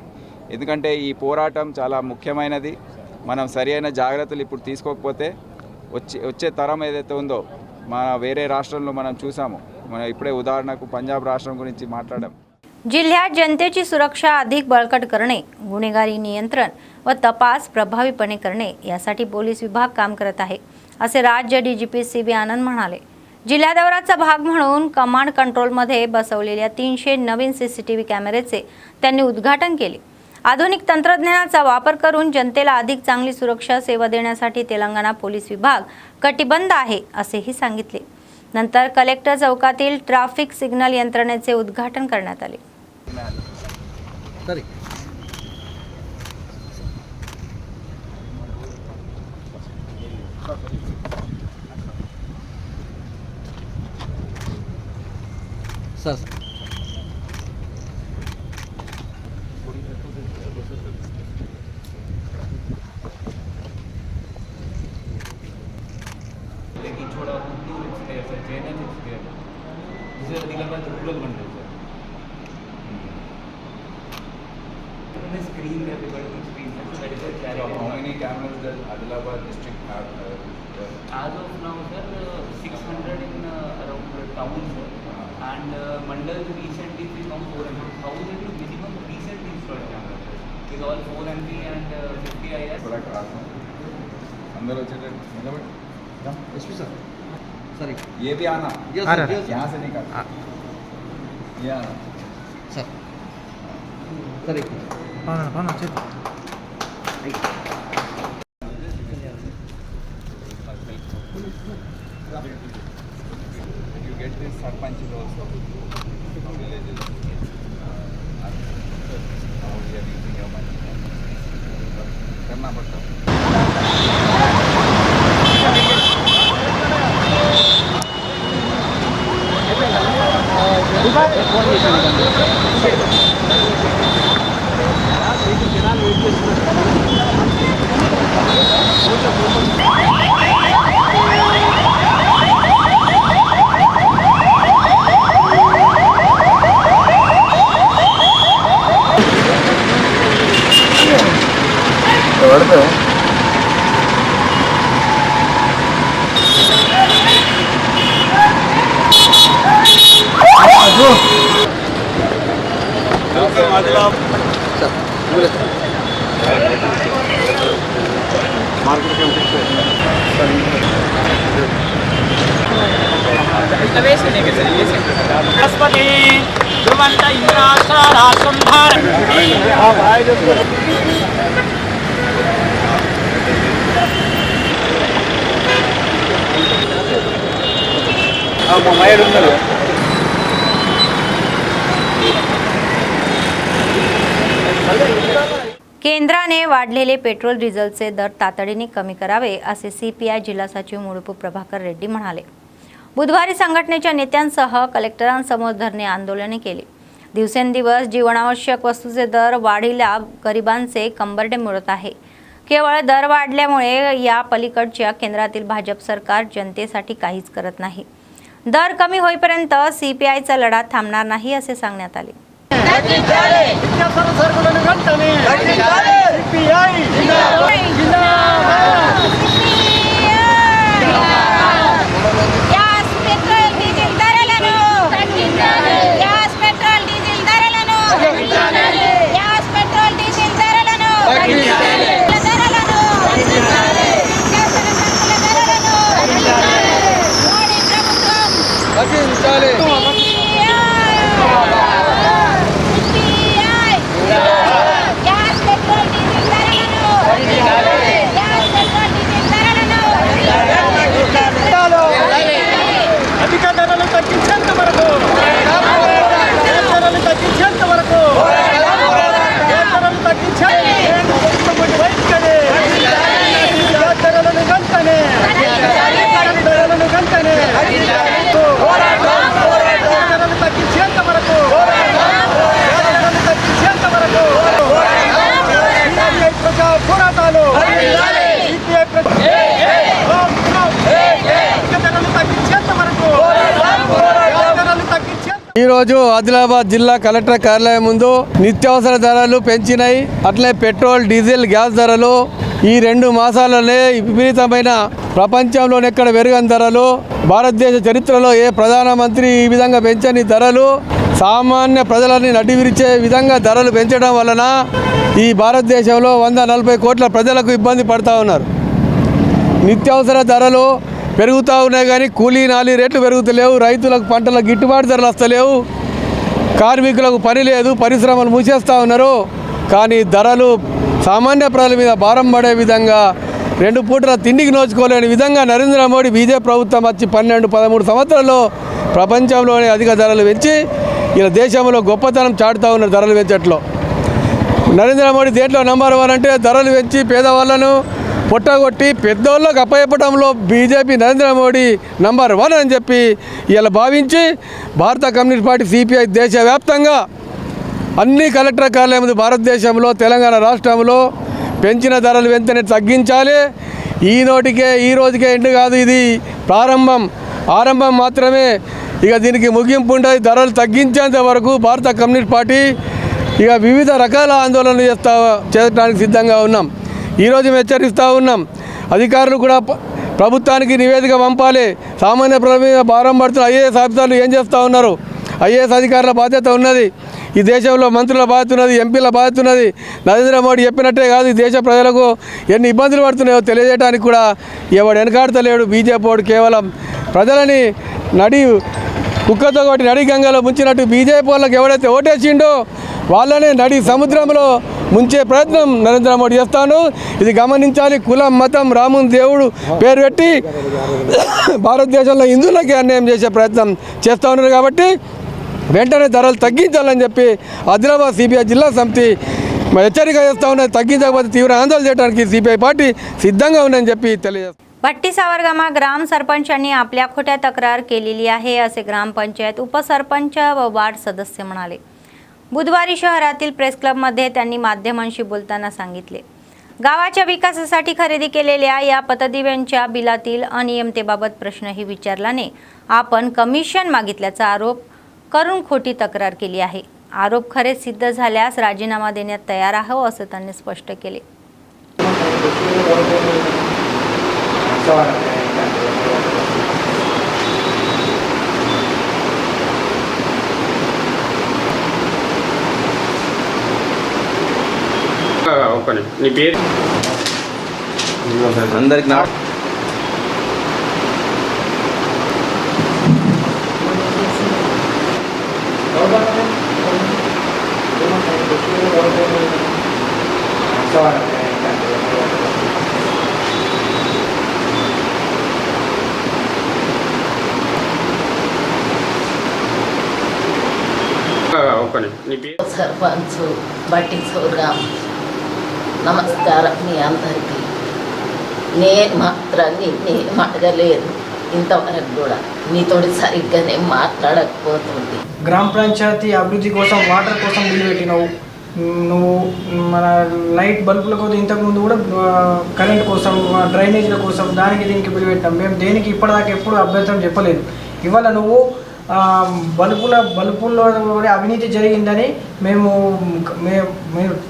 ఎందుకంటే ఈ పోరాటం చాలా ముఖ్యమైనది. మనం సరైన జాగ్రత్తలు ఇప్పుడు తీసుకోకపోతే వచ్చే తరం ఏదైతే ఉందో, మన వేరే राष्ट्रांलो మనం చూసాము. మనం ఇప్పుడే ఉదాహరణకు పంజాబ్ రాష్ట్రం గురించి మాట్లాడాం. जिल्ह्यात जनतेची सुरक्षा अधिक बळकट करणे, गुन्हेगारी नियंत्रण व तपास प्रभावीपणे करणे यासाठी पोलीस विभाग काम करत आहे, असे राज्य डीजीपी सीबी आनंद म्हणाले. जिल्हा दौऱ्याचा भाग म्हणून कमांड कंट्रोलमध्ये बसवलेल्या 300 नवीन सीसीटीव्ही कॅमेऱ्याचे त्यांनी उद्घाटन केले. आधुनिक तंत्रज्ञानाचा वापर करून जनतेला अधिक चांगली सुरक्षा सेवा देण्यासाठी तेलंगणा पोलीस विभाग कटिबद्ध आहे, असेही सांगितले. नंतर कलेक्टर चौकातील ट्रॅफिक सिग्नल यंत्रणेचे उद्घाटन करण्यात आले. Screen everybody screen. So how many cameras does Adilabad district have? As of now, sir, 600 in around the town, sir, and Mandal recently we found 400,000 minimum recently installed cameras, sir, with all 4 MP and 50 IS. थोड़ा क्लास में अंदर अच्छे मतलब एसपी सर, सर ये भी आना, यहाँ से निकाल, ये आना सर, सर एक you get this sarpanch also from villages. How we are using your money. करना पड़ता है. केंद्राने वाढलेले पेट्रोल डिझेलचे दर तातडीने कमी करावे असे CPI जिल्हा सचिव मुळुपू प्रभाकर रेड्डी म्हणाले। बुधवारी संघटनेच्या नेत्यांसह कलेक्टरांसमोर धरणे आंदोलने केली। दिवसेंदिवस जीवनावश्यक वस्तूचे दर वाढीला गरिबांचे कंबरडे मुरत आहे। केवळ दर वाढल्यामुळे या पलीकडच्या केंद्रातील भाजप सरकार जनतेसाठी काहीच करत नाही। दर कमी होईपर्यंत CPIचा लढा थांबणार नाही असे सांगण्यात आले। ఈరోజు ఆదిలాబాద్ జిల్లా కలెక్టర్ కార్యాలయం ముందు నిత్యావసర ధరలు పెంచినాయి। అట్లే పెట్రోల్ డీజిల్ గ్యాస్ ధరలు ఈ 2 మాసాలనే విపరీతమైన ప్రపంచంలోనే ఎక్కడ పెరగని ధరలు, భారతదేశ చరిత్రలో ఏ ప్రధానమంత్రి ఈ విధంగా పెంచని ధరలు, సామాన్య ప్రజలని నడివిరిచే విధంగా ధరలు పెంచడం వలన ఈ భారతదేశంలో 140 కోట్ల ప్రజలకు ఇబ్బంది పడతా ఉన్నారు। నిత్యావసర ధరలు పెరుగుతూ ఉన్నాయి కానీ కూలీ నాలి రేట్లు పెరుగుతలేవు, రైతులకు పంటలకు గిట్టుబాటు ధరలు వస్తలేవు, కార్మికులకు పని లేదు, పరిశ్రమలు మూసేస్తూ ఉన్నారు। కానీ ధరలు సామాన్య ప్రజల మీద భారం పడే విధంగా 2 పూటల తిండికి నోచుకోలేని విధంగా నరేంద్ర మోడీ బీజేపీ ప్రభుత్వం వచ్చి 12-13 సంవత్సరాల్లో ప్రపంచంలోనే అధిక ధరలు పెంచి ఇలా దేశంలో గొప్పతనం చాటుతూ ఉన్నారు। ధరలు పెంచట్లో నరేంద్ర మోడీ దేంట్లో నంబర్ 1 అంటే ధరలు పెంచి పేదవాళ్ళను పొట్టగొట్టి పెద్దోళ్ళకు అప్పచెప్పడంలో బీజేపీ నరేంద్ర మోడీ నంబర్ 1 అని చెప్పి ఇలా భావించి భారత కమ్యూనిస్ట్ పార్టీ CPI దేశవ్యాప్తంగా అన్ని కలెక్టర్ కార్యాలయం భారతదేశంలో తెలంగాణ రాష్ట్రంలో పెంచిన ధరలు వెంటనే తగ్గించాలి। ఈ రోజుకే ఎండు కాదు, ఇది ఆరంభం మాత్రమే। ఇక దీనికి ముగింపు ఉంటుంది। ధరలు తగ్గించేంత వరకు భారత కమ్యూనిస్ట్ పార్టీ ఇక వివిధ రకాల ఆందోళనలు చేయడానికి సిద్ధంగా ఉన్నాం। ఈరోజు మేము హెచ్చరిస్తూ ఉన్నాం, అధికారులు కూడా ప్రభుత్వానికి నివేదిక పంపాలి। సామాన్య ప్రజల మీద భారం పడుతున్న IAS ఆఫీసర్లు ఏం చేస్తూ ఉన్నారు? IAS అధికారుల బాధ్యత ఉన్నది, ఈ దేశంలో మంత్రుల బాధ్యత ఉన్నది, ఎంపీల బాధ్యత ఉన్నది। నరేంద్ర మోడీ చెప్పినట్టే కాదు, ఈ దేశ ప్రజలకు ఎన్ని ఇబ్బందులు పడుతున్నాయో తెలియజేయడానికి కూడా ఎవడు వెనకాడతలేడు। బీజేపీ వాడు కేవలం ప్రజలని కుక్కతో కొట్టి నడి గంగలో ముంచినట్టు బీజేపీ వాళ్ళకి ఎవడైతే ఓటేసిండో వాళ్ళనే నడి సముద్రంలో ముంచే ప్రయత్నం నరేంద్ర మోడీ చేస్తాను। ఇది గమనించాలి। కులం మతం రాముని దేవుడు పేరు పెట్టి భారతదేశంలో హిందువులకి అన్యాయం చేసే ప్రయత్నం చేస్తూ ఉన్నారు కాబట్టి వెంటనే ధరలు తగ్గించాలని చెప్పి ఆదిలాబాద్ CPI జిల్లా సమితి హెచ్చరిక చేస్తూ ఉన్నది। తగ్గించకపోతే తీవ్ర आंदोलन చేయడానికి CPI पार्टी सिद्धंगा ఉందని చెప్పి తెలియజేస్తారు। भट्टी सावरगामा ग्राम सरपंचांनी आपल्या खोट्या तक्रार केलेली आहे असे ग्रामपंचायत उपसरपंच व वार्ड सदस्य म्हणाले। बुधवारी शहरातील प्रेस क्लबमध्ये त्यांनी माध्यमांशी बोलताना सांगितले, गावाच्या विकासासाठी खरेदी केलेल्या या पतदिव्यांच्या बिलातील अनियमिततेबाबत प्रश्नही विचारल्याने आपण कमिशन मागितल्याचा आरोप करून खोटी तक्रार केली आहे। आरोप खरे सिद्ध झाल्यास राजीनामा देण्यात तयार आहोत असे त्यांनी स्पष्ट केले। అందరికి సర్పంచ్ బట్టి సౌరాం నమస్కారం మీ అందరికీ. నేను మాత్రం నిన్నేం అడగలేదు ఇంతవరకు కూడా, నీతోటి సరిగ్గానే మాట్లాడకపోతుంది. గ్రామ పంచాయతీ అభివృద్ధి కోసం వాటర్ కోసం బిల్లు పెట్టినావు నువ్వు, మన లైట్ బల్బుల కోసం ఇంతకుముందు కూడా కరెంట్ కోసం డ్రైనేజీల కోసం దానికి దీనికి బిల్లు పెట్టినాం. మేము దేనికి ఇప్పటిదాకా ఎప్పుడు అభ్యంతరం చెప్పలేదు. ఇవాళ నువ్వు బల్బుల్లో అవినీతి జరిగిందని మేము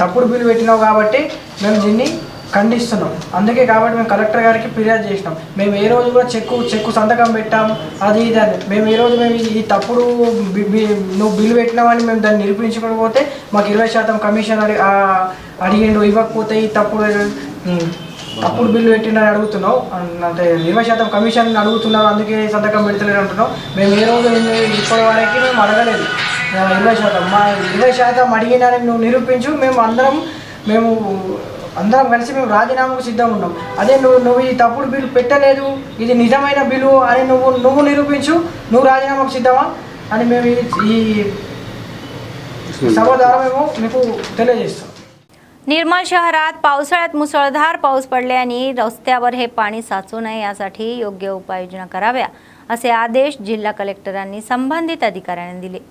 తప్పుడు బిల్లు పెట్టినావు కాబట్టి మేము దీన్ని ఖండిస్తున్నాం. అందుకే కాబట్టి మేము కలెక్టర్ గారికి ఫిర్యాదు చేసినాం. మేము ఏ రోజు కూడా చెక్కు సంతకం పెట్టాం అది ఇది అని. మేము ఏ రోజు ఈ తప్పుడు నువ్వు బిల్లు పెట్టినావని మేము దాన్ని నిరూపించుకోకపోతే మాకు 20% కమిషన్ అడిగిండు, ఇవ్వకపోతే ఈ తప్పుడు బిల్లు పెట్టిందని అడుగుతున్నావు, అంటే 20% కమిషన్ అడుగుతున్నావు, అందుకే సంతకం పెడతలేదు అంటున్నావు. మేము ఏ రోజు ఇప్పటి వరకు మేము అడగలేదు 20%. మా 20% అడిగినని నువ్వు నిరూపించు, మేము అందరం కలిసి మేము రాజీనామాకు సిద్ధంగా ఉన్నాం. అదే నువ్వు ఈ తప్పుడు బిల్లు పెట్టలేదు, ఇది నిజమైన బిల్లు అని నువ్వు నిరూపించు, నువ్వు రాజీనామాకు సిద్ధమా అని మేము ఈ सभा द्वारा మేము మీకు తెలియజేస్తాం. निर्मल शहरात पावसाळ्यात मुसळधार पाऊस पडल्याने रस्त्यावर हे पाणी साचू नये यासाठी योग्य उपाययोजना कराव्या असे आदेश जिल्हा कलेक्टरांनी संबंधित अधिकाऱ्यांना दिले.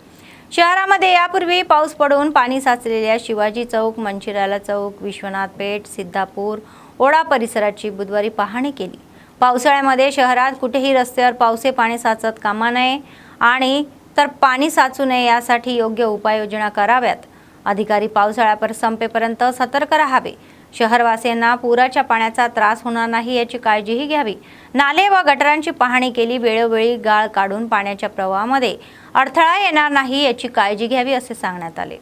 शहरामध्ये यापूर्वी पाऊस पडून पाणी साचलेल्या शिवाजी चौक, मंचिराला चौक, विश्वनाथ पेठ, सिद्धापूर, ओढा परिसराची बुधवारी पाहणी केली. पावसाळ्यामध्ये शहरात कुठेही रस्त्यावर पावसे पाणी साचत कामा नये आणि तर पाणी साचू नये यासाठी योग्य उपाययोजना कराव्यात. अधिकारी पावसाळ्यापर संपेपर्यंत सतर्क राहावे. शहरवासियांना पुराच्या पाण्याचा त्रास होणार नाही याची काळजीही घ्यावी. नाले व गटारांची पाहणी केली. वेळोवेळी गाळ काढून पाण्याच्या प्रवाहामध्ये अडथळा येणार नाही याची काळजी घ्यावी असे सांगण्यात आले.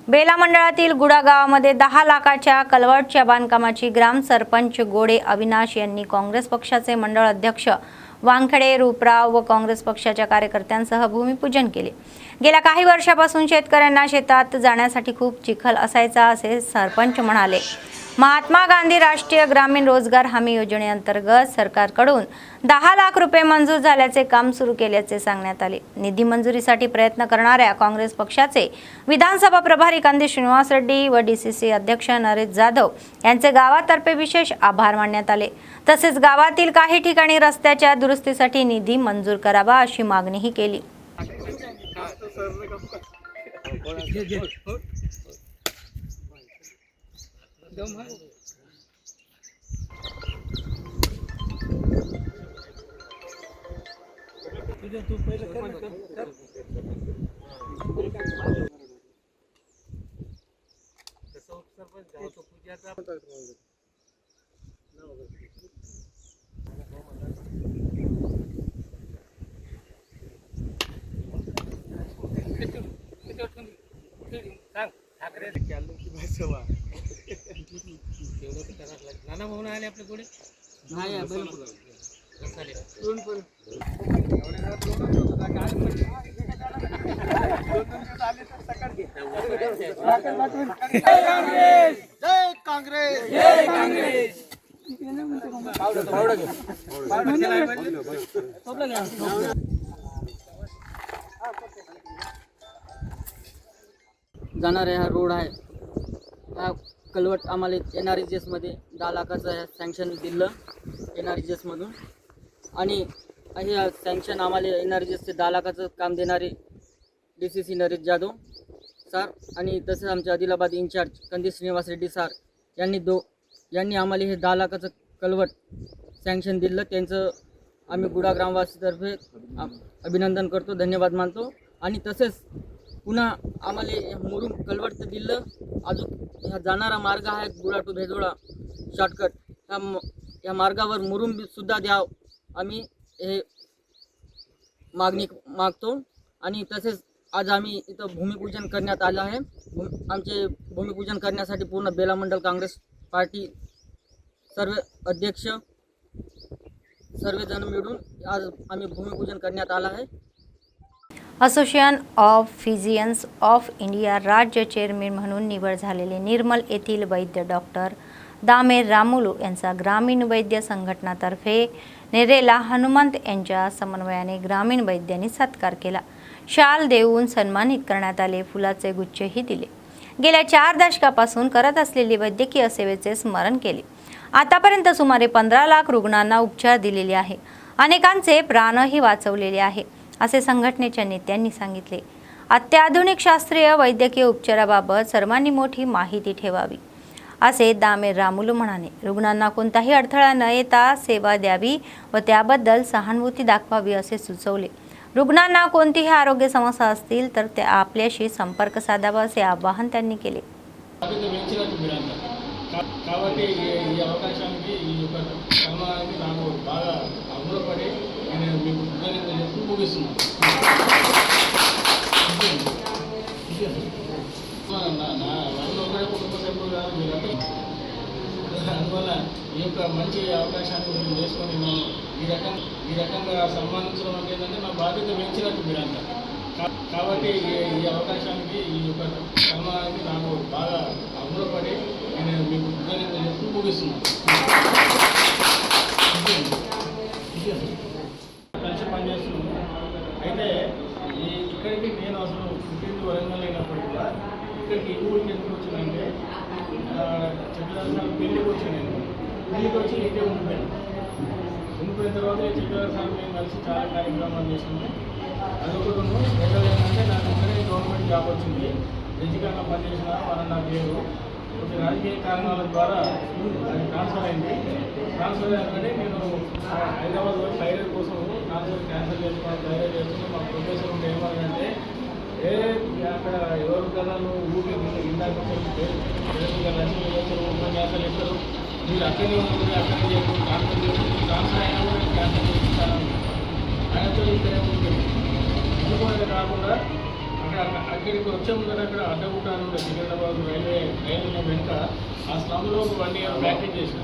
बेला मंडळातील गुडा गावामध्ये 10 लाखाच्या कलवटच्या बांधकामाची ग्राम सरपंच गोडे अविनाश यांनी काँग्रेस पक्षाचे मंडळ अध्यक्ष वांखडे रूपराव व काँग्रेस पक्षाच्या कार्यकर्त्यांसह भूमिपूजन केले. गेल्या काही वर्षापासून शेतकऱ्यांना शेतात जाण्यासाठी खूप चिखल असायचा असे सरपंच म्हणाले. महात्मा गांधी राष्ट्रीय ग्रामीण रोजगार हमी योजनेअंतर्गत सरकारकडून 10 लाख रुपये मंजूर झाल्याचे काम सुरू केल्याचे सांगण्यात आले. निधी मंजुरीसाठी प्रयत्न करणाऱ्या काँग्रेस पक्षाचे विधानसभा प्रभारी कांदी श्रीनिवास रेड्डी व डीसीसी अध्यक्ष नरेश जाधव यांचे गावातर्फे विशेष आभार मानण्यात आले. तसेच गावातील काही ठिकाणी रस्त्याच्या दुरुस्तीसाठी निधी मंजूर करावा अशी मागणीही केली. नाना भाऊ आले आपले पुढे जाणारा हा रोड आहे. हा कलवट आम्हाला NRGS मध्ये 10 लाखाचं सँक्शन दिलं NRGS-मधून आणि हे सँक्शन आम्हाला NRGS चे 10 लाखाचं काम देणारे DCC नरेश जाधव सर आणि तसेच आमचे आदिलाबाद इन्चार्ज कंदी श्रीनिवास रेड्डी सर यांनी आम्हाला हे 10 लाखाचं कलवट सँक्शन दिलं, त्यांचं आम्ही गुडा ग्रामवासीतर्फे अभिनंदन करतो, धन्यवाद मानतो. आणि तसेच पुन्हा आम्हाला हे मुरुम कलवट तर दिलं, अजून ह्या जाणारा मार्ग आहे गुडा टू भेजोडा शॉर्टकट, या मार्गावर मुरुम सुद्धा द्याव, आम्ही हे मागणी मागतो. आणि तसेच आज आम्ही इथं भूमिपूजन करण्यात आलं आहे. आमचे भूमिपूजन करण्यासाठी पूर्ण बेला मंडल काँग्रेस पार्टी सर्व अध्यक्ष सर्वजण मिळून आज आम्ही भूमिपूजन करण्यात आलं आहे. Association of physicians of India राज्य चेअरमन म्हणून निवड झालेले निर्मल येथील वैद्य डॉक्टर दामेर रामुलू यांचा ग्रामीण वैद्य संघटनातर्फे नेरेला हनुमंत यांच्या समन्वयाने ग्रामीण वैद्यांनी सत्कार केला. शाल देऊन सन्मानित करण्यात आले. फुलाचे गुच्छेही दिले. गेल्या 4 दशकापासून करत असलेली वैद्यकीय सेवेचे स्मरण केले. आतापर्यंत सुमारे 15 लाख रुग्णांना उपचार दिलेले आहे. अनेकांचे प्राणही वाचवलेले आहे असे संघटनेच्या नेत्यांनी सांगितले. अत्याधुनिक शास्त्रीय वैद्यकीय उपचाराबाबत सर्वांनी मोठी माहिती ठेवावी असे दामेर रामुलू म्हणाले. रुग्णांना कोणताही अडथळा न येता सेवा द्यावी व त्याबद्दल सहानुभूती दाखवावी असे सुचवले. रुग्णांना कोणतीही आरोग्य समस्या असतील तर ते आपल्याशी संपर्क साधावा असे आवाहन त्यांनी केले. కాబట్టి ఈ అవకాశానికి ఈ యొక్క సన్మానానికి నాకు బాగా అమూలపడి నేను మీకు కృతజ్ఞతలు చెప్తూ ముగిస్తున్నాను. వాళ్ళు ఒకరే కుటుంబ సభ్యులు కాదు మీరంతా. అందువల్ల ఈ యొక్క మంచి అవకాశాన్ని నేను చేసుకొని నేను ఈ రకంగా సన్మానించడం అంటే ఏంటంటే నా బాధ్యత పెంచినట్టు మీరంతా. కాబట్టి ఈ అవకాశానికి ఈ యొక్క సన్మానానికి నాకు బాగా అమూలపడి నేను మీకు కృతజ్ఞతలు చెప్తూ ముగిస్తున్నాను. కలిసి పనిచేస్తున్నాను. అయితే ఇక్కడికి నేను అసలు పుట్టింది వరంగల్ అయినప్పటికీ కూడా ఇక్కడికి ఈ ఊరికి ఎందుకు వచ్చిందంటే చెట్ల పెళ్ళికి వచ్చి నేను పెళ్ళికి వచ్చి ఇంటే ఉండిపోయిన తర్వాత చెట్ల సార్ మేము కలిసి చాలా కార్యక్రమాలు చేసినాము. అదొకటి రెండోది ఏంటంటే నాకు ఇక్కడే గవర్నమెంట్ జాబ్ వచ్చింది. ఎడ్యుకేషన్లో పనిచేసిన వాళ్ళని నాకు లేదు. కొన్ని రాజకీయ కారణాల ద్వారా అది ట్రాన్స్ఫర్ అయింది. ట్రాన్స్ఫర్ అయ్యాకంటే నేను హైదరాబాద్లో థైరాయిడ్ కోసం ట్రాన్స్ఫర్ క్యాన్సిల్ చేసుకోవడం థైరాయిడ్ చేసుకుని మా ప్రొఫెసర్ ఉంటే ఏమన్నారంటే అక్కడ ఎవరు కదా నువ్వు ఊరికి ఇందాక ఉపన్యాసాలు ఇస్తారు, మీరు అక్కడే ఉంటుంది, అక్కడే చేసుకుని ట్రాన్స్ఫర్ చేసుకుని ట్రాన్స్ఫర్ అయినా కూడా క్యాన్సిల్ చేస్తాను. ఆయనతో ఇక్కడే ఉంటుంది. ఇది కూడా కాకుండా అక్కడికి వచ్చే ముందర అక్కడ అడ్డగుట్ట అని ఉంటుంది సికింద్రాబాద్ రైల్వే వెనుక ఆ స్లమ్లో ఒక 1 ఇయర్ ప్రాక్టీస్ చేసిన.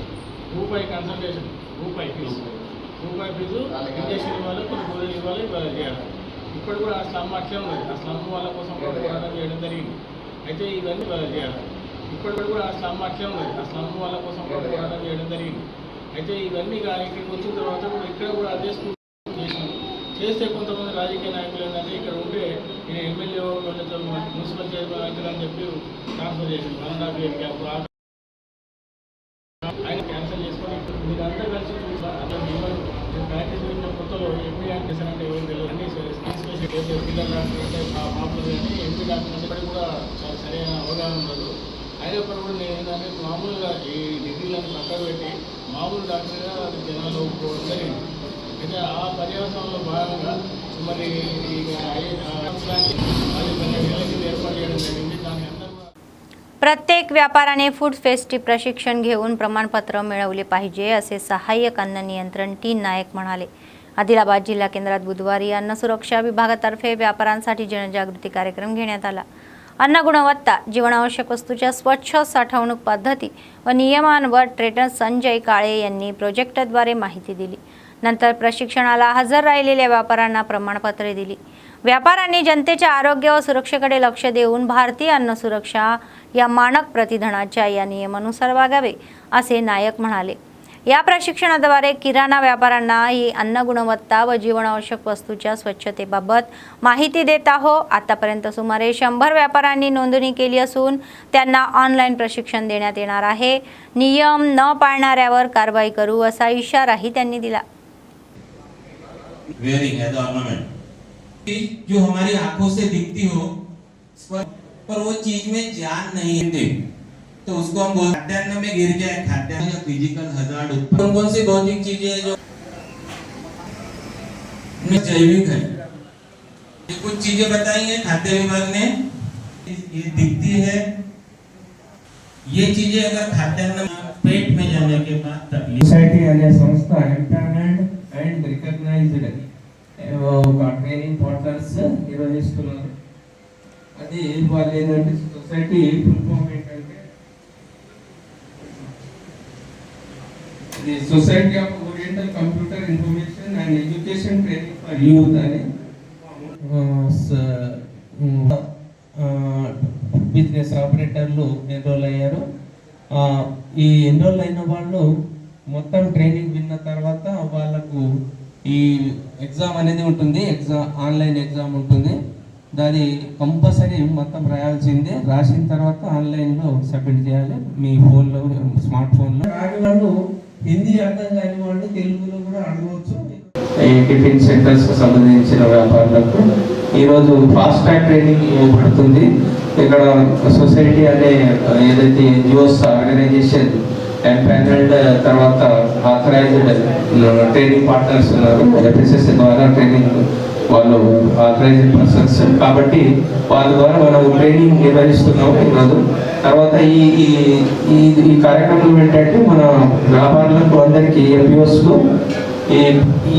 రూపాయి కన్సల్టేషన్, రూపాయి ఫీజు ఇంజక్షన్ ఇవ్వాలి, కొన్ని గోళీలు ఇవ్వాలి, ఇవాళ చేయాలి. ఇప్పుడు కూడా ఆ స్లమ్ అట్లే ఉన్నది. ఆ స్లమ్ వాళ్ళ కోసం పోరాటం చేయడం జరిగింది. అయితే ఇవన్నీ ఇవాళ చేయాలి. ఇప్పుడు కూడా ఆ స్లమ్ అట్లే ఉన్నది. ఆ స్లమ్ వాళ్ళ కోసం పోరాటం చేయడం జరిగింది. అయితే ఇవన్నీ ఇక్కడికి వచ్చిన తర్వాత కూడా ఇక్కడ కూడా అదే స్కూల్ చేస్తే కొంతమంది రాజకీయ నాయకులు ఏంటంటే ఇక్కడ ఉంటే నేను ఎమ్మెల్యే వాళ్ళతో మున్సిపల్ చైర్మన్ అవుతుందని చెప్పి ట్రాన్స్ఫర్ చేసింది. 1.5 ఇయర్ గ్యాప్ ఆయన క్యాన్సిల్ చేసుకొని మీరంతా కలిసి చూసారు. అట్లా నేను ప్రాక్టీస్ చేసిన కొత్తలో ఎంపీ డాక్టర్స్ అంటే ఎవరు తెలియదు. అన్ని స్పెషల్ పిల్లల డాక్టర్ పాపులర్ కానీ ఎంపీ డాక్టర్ అంటే కూడా చాలా సరైన అవగాహన ఉండదు. అయినప్పుడు కూడా నేను ఏంటంటే మామూలుగా ఈ డిగ్రీలను పక్కన పెట్టి మామూలు డాక్టర్గా జనాలు ఒప్పుకోవడం జరిగింది. అయితే ఆ పర్యవసనంలో భాగంగా మరి ఏర్పాటు చేయడం జరిగింది. దాని అందరూ प्रत्येक व्यापाऱ्याने फूड फेस्टी प्रशिक्षण घेऊन प्रमाणपत्र मिळवले पाहिजे असे सहाय्यक अन्न नियंत्रण टी नायक म्हणाले. आदिलाबाद जिल्हा केंद्रात बुधवारी अन्न सुरक्षा विभागातर्फे व्यापाऱ्यांसाठी जनजागृती कार्यक्रम घेण्यात आला. अन्न गुणवत्ता, जीवनावश्यक वस्तूच्या स्वच्छ साठवणूक पद्धती व नियमांवर ट्रेनर संजय काळे यांनी प्रोजेक्टरद्वारे माहिती दिली. नंतर प्रशिक्षणाला हजर राहिलेल्या व्यापाऱ्यांना प्रमाणपत्रे दिली. व्यापाऱ्यांनी जनतेच्या आरोग्य व सुरक्षेकडे लक्ष देऊन भारतीय अन्न सुरक्षा या मानक प्रतिधनाच्या या नियमानुसार वागावे असे नायक म्हणाले. या प्रशिक्षणाद्वारे किराणा व्यापाऱ्यांना ही अन्न गुणवत्ता व जीवनावश्यक वस्तूच्या स्वच्छतेबाबत माहिती देत आहोत. आतापर्यंत सुमारे 100 व्यापाऱ्यांनी नोंदणी केली असून त्यांना ऑनलाईन प्रशिक्षण देण्यात येणार आहे. नियम न पाळणाऱ्यावर कारवाई करू असा इशाराही त्यांनी दिला. जो हमारी आंखों से दिखती हो पर वो चीज में जान नहीं है. तो उसको हम बोलते हैं खाद्यान्न में गिर जाए, खाद्यान्न या फिजिकल हजार्ड उत्पन्न। कौन सी भौतिक चीजें हैं जो जैविक है? ये कुछ चीजें बताई हैं खाद्य विभाग ने, ये दिखती है। ये चीजें अगर खाद्यान्न पेट में जाने के बाद तकलीफ सोसाइटी అనే సంస్థ ఎంపానల్డ్ అండ్ రికగ్నైజ్డ్ ఒక ట్రైనింగ్ పార్ట్నర్స్ నిర్వహిస్తున్నారు. అది వాళ్ళు ఏంటంటే సొసైటీ ఫుల్ ఫామ్ ఏంటంటే ఇది society of oriental computer information and education training for youth అని బిజినెస్ ఆపరేటర్లు ఎన్రోల్ అయ్యారు. ఈ ఎన్రోల్ అయిన వాళ్ళు మొత్తం ట్రైనింగ్ విన్న తర్వాత వాళ్ళకు ఈ ఎగ్జామ్ అనేది ఉంటుంది, ఆన్లైన్ ఎగ్జామ్ ఉంటుంది. దాని కంపల్సరీ మొత్తం రాయాల్సిందే. రాసిన తర్వాత ఆన్లైన్లో సబ్మిట్ చేయాలి మీ ఫోన్లో, స్మార్ట్ ఫోన్లో. రాని వాళ్ళు హిందీ అర్థం కాని వాళ్ళు తెలుగులో కూడా అడగవచ్చు. ఈ టిఫిన్ సెంటర్స్కి సంబంధించిన వ్యాపారులకు ఈరోజు ఫాస్ట్ ట్రాక్ ట్రైనింగ్ ఇవ్వబడుతుంది. ఇక్కడ సొసైటీ అనే ఏదైతే ఎన్జిఓస్ ఆర్గనైజేషన్ ఎంపానల్డ్ తర్వాత ఆథరైజ్డ్ ట్రైనింగ్ పార్ట్నర్స్ ఉన్నారు. ఎఫ్ఎస్ఎస్సి ద్వారా ట్రైనింగ్ వాళ్ళు ఆథరైజ్డ్ పర్సన్స్ కాబట్టి వాళ్ళ ద్వారా మనం ట్రైనింగ్ నిర్వహిస్తున్నాము ఈరోజు. తర్వాత ఈ కార్యక్రమం ఏంటంటే మన వ్యాపారులకు అందరికీ ఎంపీఓస్కు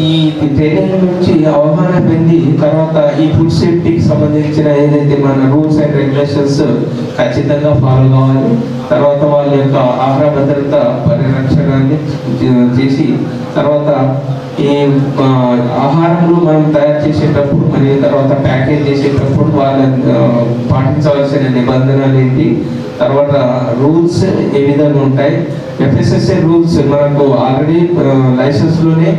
ఈ ట్రైనింగ్ నుంచి అవగాహన పొంది తర్వాత ఈ ఫుడ్ సేఫ్టీకి సంబంధించిన ఏదైతే మన రూల్స్ అండ్ రెగ్యులేషన్స్ ఖచ్చితంగా ఫాలో కావాలి. తర్వాత వాళ్ళ యొక్క ఆహార భద్రత పరిరక్షణాన్ని చేసి తర్వాత ఈ ఆహారంలో మనం తయారు చేసేటప్పుడు మరియు తర్వాత ప్యాకేజ్ చేసేటప్పుడు వాళ్ళ పాటించవలసిన నిబంధనలు ఏంటి, తర్వాత రూల్స్ ఏ విధంగా ఉంటాయి. ఎఫ్ఎస్ఎస్ఏ రూల్స్ మనకు ఆల్రెడీ లైసెన్స్లోనే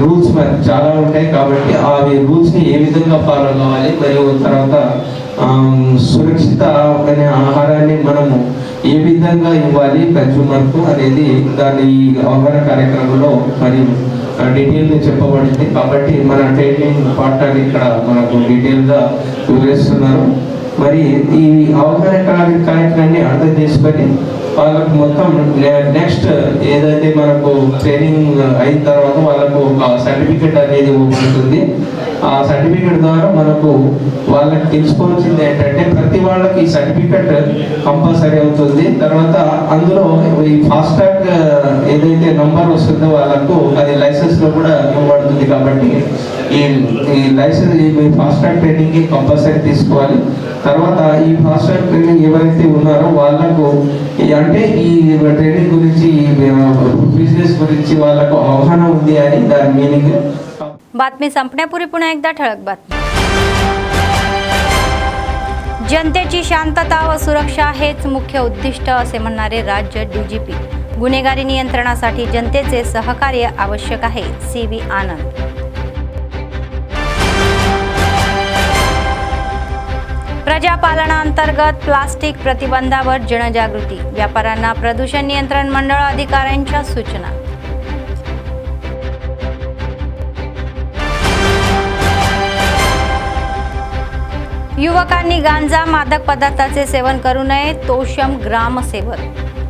రూల్స్ చాలా ఉంటాయి కాబట్టి అవి రూల్స్ని ఏ విధంగా ఫాలో కావాలి మరియు తర్వాత సురక్షితమైన ఆహారాన్ని మనము ఏ విధంగా ఇవ్వాలి కన్జ్యూమర్కు అనేది దాని అవగాహన కార్యక్రమంలో మరియు డీటెయిల్గా చెప్పబడింది. కాబట్టి మన ట్రైనింగ్ పార్ట్నర్ ఇక్కడ మనకు డీటెయిల్గా వివరిస్తున్నారు. మరి ఈ అవగాహన కార్యక్రమాన్ని అర్థం చేసుకొని వాళ్ళకు మొత్తం నెక్స్ట్ ఏదైతే మనకు ట్రైనింగ్ అయిన తర్వాత వాళ్ళకు ఒక సర్టిఫికెట్ అనేది ఉంటుంది. ఆ సర్టిఫికెట్ ద్వారా మనకు వాళ్ళకి తెలుసుకోవాల్సింది ఏంటంటే ప్రతి వాళ్ళకి ఈ సర్టిఫికెట్ కంపల్సరీ అవుతుంది. తర్వాత అందులో ఈ ఫాస్ట్ ట్రాక్ ఏదైతే నంబర్ వస్తుందో వాళ్ళకు అది లైసెన్స్లో కూడా ఇవ్వబడుతుంది. కాబట్టి ఈ లైసెన్స్ ఈ ఫాస్ట్ ట్రాక్ ట్రైనింగ్కి కంపల్సరీ తీసుకోవాలి. తర్వాత ఈ ఫాస్ట్ ట్రాక్ ట్రైనింగ్ ఎవరైతే ఉన్నారో వాళ్ళకు అంటే ఈ ట్రైనింగ్ గురించి బిజినెస్ గురించి వాళ్ళకు అవగాహन ఉంది అని దాని మీనింగ్. बातमी संपण्यापूर्वी पुन्हा एकदा ठळक बातमी. जनतेची शांतता व सुरक्षा हेच मुख्य उद्दिष्ट असे म्हणणारे राज्य डीजीपी. गुन्हेगारी नियंत्रणासाठी जनतेचे सहकार्य आवश्यक आहे. सीवी आनंद. प्रजापालनांतर्गत प्लास्टिक प्रतिबंधावर जनजागृती. व्यापाऱ्यांना प्रदूषण नियंत्रण मंडळ अधिकाऱ्यांच्या सूचना. युवकांनी गांजा मादक पदार्थाचे सेवन करू नये. तोषम ग्रामसेवक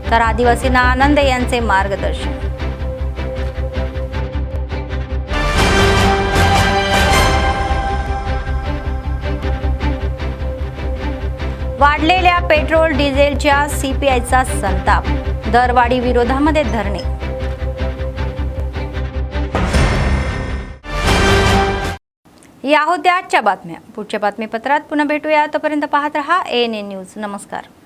तर आदिवासींना आनंद यांचे मार्गदर्शन. वाढलेल्या पेट्रोल डिझेलच्या सीपीआयचा संताप. दरवाढी विरोधामध्ये धरणे. या होत्या आजच्या बातम्या. पुढच्या बातमीपत्रात पुन्हा भेटूया. तोपर्यंत पाहत रहा ANN न्यूज. नमस्कार.